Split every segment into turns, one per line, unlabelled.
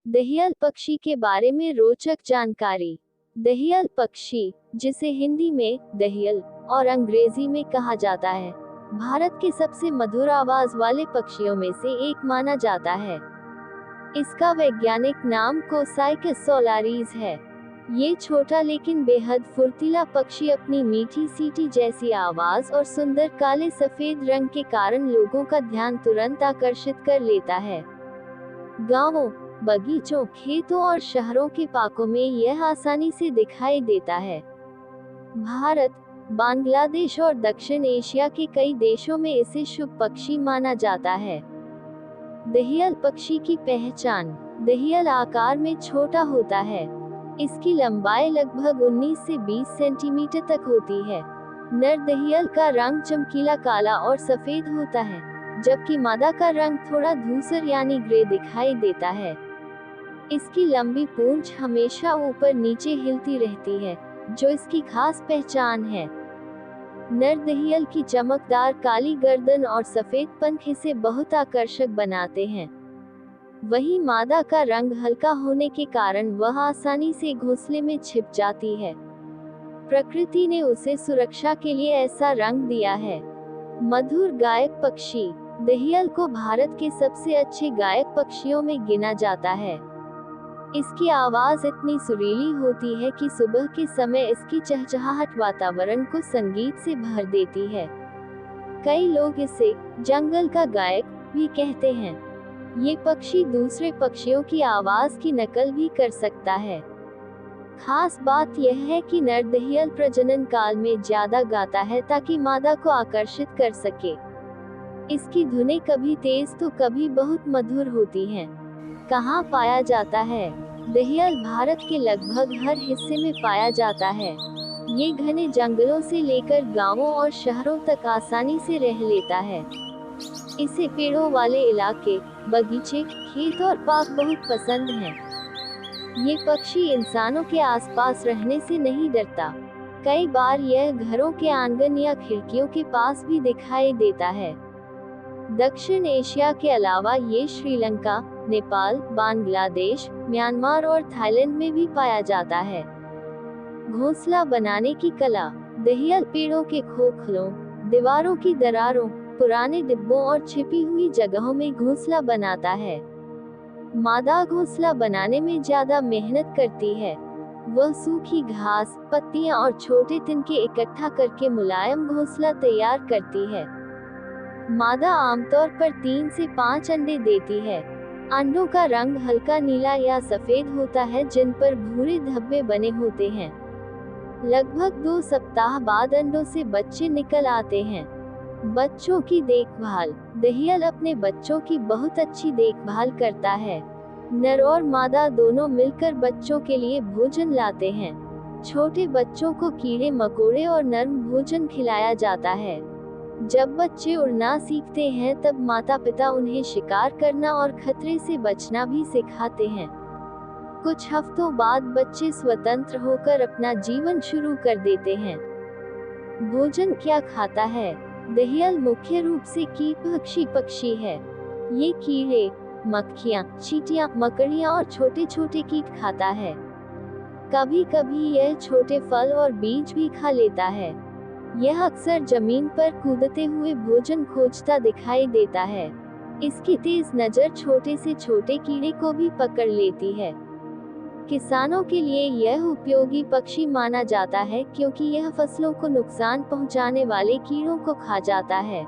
दहियल पक्षी के बारे में रोचक जानकारी। दहियल पक्षी, जिसे हिंदी में दहियल और अंग्रेजी में कहा जाता है, भारत के सबसे मधुर आवाज वाले पक्षियों में से एक माना जाता है। इसका वैज्ञानिक नाम कोसाइकस सोलारिस है। ये छोटा लेकिन बेहद फुर्तीला पक्षी अपनी मीठी सीटी जैसी आवाज और सुंदर काले सफेद रंग के कारण लोगों का ध्यान तुरंत आकर्षित कर लेता है। गांवों, बगीचों, खेतों और शहरों के पार्कों में यह आसानी से दिखाई देता है। भारत, बांग्लादेश और दक्षिण एशिया के कई देशों में इसे शुभ पक्षी माना जाता है। दहियल पक्षी की पहचान। दहियल आकार में छोटा होता है। इसकी लंबाई लगभग 19 से 20 सेंटीमीटर तक होती है। नर दहियल का रंग चमकीला काला और सफेद होता है, जबकि मादा का रंग थोड़ा धूसर यानी ग्रे दिखाई देता है। इसकी लंबी पूंछ हमेशा ऊपर नीचे हिलती रहती है, जो इसकी खास पहचान है। नर दहियल की चमकदार काली गर्दन और सफेद पंख इसे बहुत आकर्षक बनाते हैं। वहीं मादा का रंग हल्का होने के कारण वह आसानी से घोंसले में छिप जाती है। प्रकृति ने उसे सुरक्षा के लिए ऐसा रंग दिया है। मधुर गायक पक्षी। दहियल को भारत के सबसे अच्छे गायक पक्षियों में गिना जाता है। इसकी आवाज इतनी सुरीली होती है कि सुबह के समय इसकी चहचहाहट वातावरण को संगीत से भर देती है। कई लोग इसे जंगल का गायक भी कहते हैं। ये पक्षी दूसरे पक्षियों की आवाज की नकल भी कर सकता है। खास बात यह है कि नर दहियल प्रजनन काल में ज्यादा गाता है ताकि मादा को आकर्षित कर सके। इसकी धुनें कभी तेज तो कभी बहुत मधुर होती हैं। कहाँ पाया जाता है? दहियल भारत के लगभग हर हिस्से में पाया जाता है। ये घने जंगलों से लेकर गांवों और शहरों तक आसानी से रह लेता है। इसे पेड़ों वाले इलाके, बगीचे, खेत और पार्क बहुत पसंद हैं। ये पक्षी इंसानों के आसपास रहने से नहीं डरता। कई बार यह घरों के आंगन या खिड़कियों के पास भी दिखाई देता है। दक्षिण एशिया के अलावा ये श्रीलंका, नेपाल, बांग्लादेश, म्यांमार और थाईलैंड में भी पाया जाता है। घोंसला बनाने की कला। दहियल पेड़ों के खोखलों, दीवारों की दरारों, पुराने डिब्बों और छिपी हुई जगहों में घोंसला बनाता है। मादा घोंसला बनाने में ज्यादा मेहनत करती है। वह सूखी घास, पत्तियां और छोटे तिनके इकट्ठा करके मुलायम घोंसला तैयार करती है। मादा आमतौर पर 3 से 5 अंडे देती है। अंडों का रंग हल्का नीला या सफेद होता है, जिन पर भूरे धब्बे बने होते हैं। लगभग 2 सप्ताह बाद अंडों से बच्चे निकल आते हैं। बच्चों की देखभाल। दहियल अपने बच्चों की बहुत अच्छी देखभाल करता है। नर और मादा दोनों मिलकर बच्चों के लिए भोजन लाते हैं। छोटे बच्चों को कीड़े मकोड़े और नर्म भोजन खिलाया जाता है। जब बच्चे उड़ना सीखते हैं तब माता पिता उन्हें शिकार करना और खतरे से बचना भी सिखाते हैं। कुछ हफ्तों बाद बच्चे स्वतंत्र होकर अपना जीवन शुरू कर देते हैं। भोजन क्या खाता है? दहियल मुख्य रूप से कीटभक्षी पक्षी है। ये कीड़े, मक्खियाँ, चींटियाँ, मकड़ियाँ और छोटे छोटे कीट खाता है। कभी कभी यह छोटे फल और बीज भी खा लेता है। यह अक्सर जमीन पर कूदते हुए भोजन खोजता दिखाई देता है। इसकी तेज नजर छोटे से छोटे कीड़े को भी पकड़ लेती है। किसानों के लिए यह उपयोगी पक्षी माना जाता है क्योंकि यह फसलों को नुकसान पहुंचाने वाले कीड़ों को खा जाता है।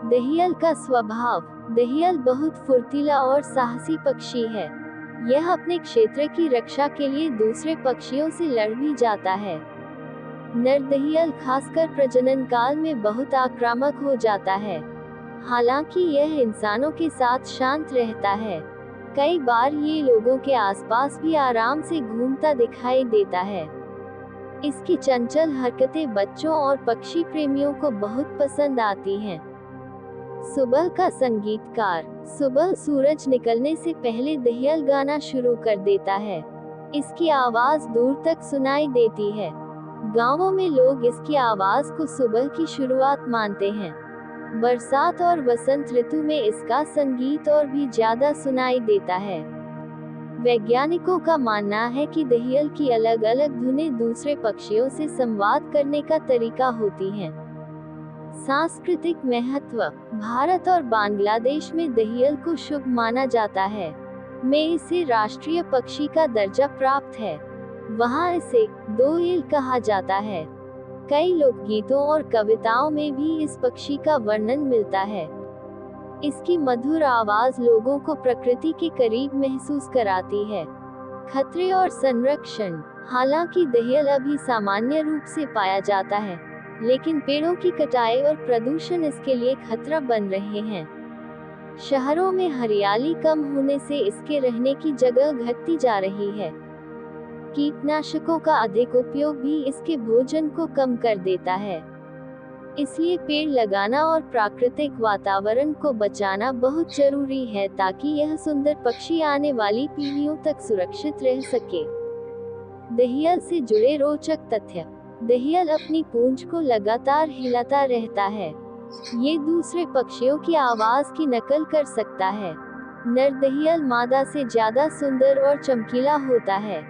दहियल का स्वभाव। दहियल बहुत फुर्तीला और साहसी पक्षी है। यह अपने क्षेत्र की रक्षा के लिए दूसरे पक्षियों से लड़ भी जाता है। नर दहियल खासकर प्रजनन काल में बहुत आक्रामक हो जाता है। हालांकि यह इंसानों के साथ शांत रहता है। कई बार ये लोगों के आसपास भी आराम से घूमता दिखाई देता है। इसकी चंचल हरकतें बच्चों और पक्षी प्रेमियों को बहुत पसंद आती हैं। सुबह का संगीतकार। सुबह सूरज निकलने से पहले दहियल गाना शुरू कर देता है। इसकी आवाज दूर तक सुनाई देती है। गांवों में लोग इसकी आवाज को सुबह की शुरुआत मानते हैं। बरसात और वसंत ऋतु में इसका संगीत और भी ज्यादा सुनाई देता है। वैज्ञानिकों का मानना है कि दहियल की अलग अलग धुनें दूसरे पक्षियों से संवाद करने का तरीका होती हैं। सांस्कृतिक महत्व। भारत और बांग्लादेश में दहियल को शुभ माना जाता है। में इसे राष्ट्रीय पक्षी का दर्जा प्राप्त है। वहाँ इसे दोयल कहा जाता है। कई लोकगीतों और कविताओं में भी इस पक्षी का वर्णन मिलता है। इसकी मधुर आवाज लोगों को प्रकृति के करीब महसूस कराती है। खतरे और संरक्षण। हालांकि दहियल अभी सामान्य रूप से पाया जाता है, लेकिन पेड़ों की कटाई और प्रदूषण इसके लिए खतरा बन रहे हैं। शहरों में हरियाली कम होने से इसके रहने की जगह घटती जा रही है। कीटनाशकों का अधिक उपयोग भी इसके भोजन को कम कर देता है। इसलिए पेड़ लगाना और प्राकृतिक वातावरण को बचाना बहुत जरूरी है ताकि यह सुंदर पक्षी आने वाली पीढ़ियों तक सुरक्षित रह सके। दहियल से जुड़े रोचक तथ्य। दहियल अपनी पूंछ को लगातार हिलाता रहता है। ये दूसरे पक्षियों की आवाज की नकल कर सकता है। नर दहियल मादा से ज्यादा सुंदर और चमकीला होता है।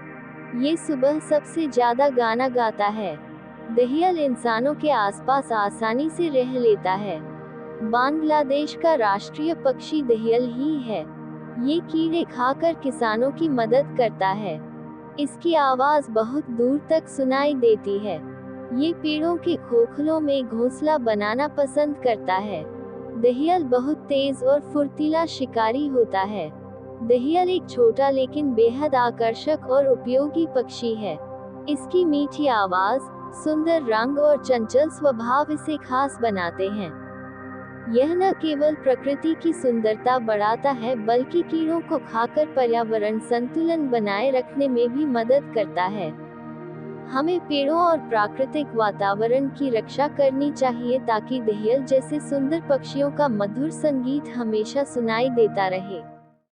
ये सुबह सबसे ज्यादा गाना गाता है। दहियल इंसानों के आसपास आसानी से रह लेता है। बांग्लादेश का राष्ट्रीय पक्षी दहियल ही है। ये कीड़े खाकर किसानों की मदद करता है। इसकी आवाज बहुत दूर तक सुनाई देती है। ये पेड़ों के खोखलों में घोंसला बनाना पसंद करता है। दहियल बहुत तेज और फुर्तीला शिकारी होता है। दहियल एक छोटा लेकिन बेहद आकर्षक और उपयोगी पक्षी है। इसकी मीठी आवाज, सुंदर रंग और चंचल स्वभाव इसे खास बनाते हैं। यह न केवल प्रकृति की सुंदरता बढ़ाता है, बल्कि कीड़ों को खाकर पर्यावरण संतुलन बनाए रखने में भी मदद करता है। हमें पेड़ों और प्राकृतिक वातावरण की रक्षा करनी चाहिए ताकि दहियल जैसे सुंदर पक्षियों का मधुर संगीत हमेशा सुनाई देता रहे।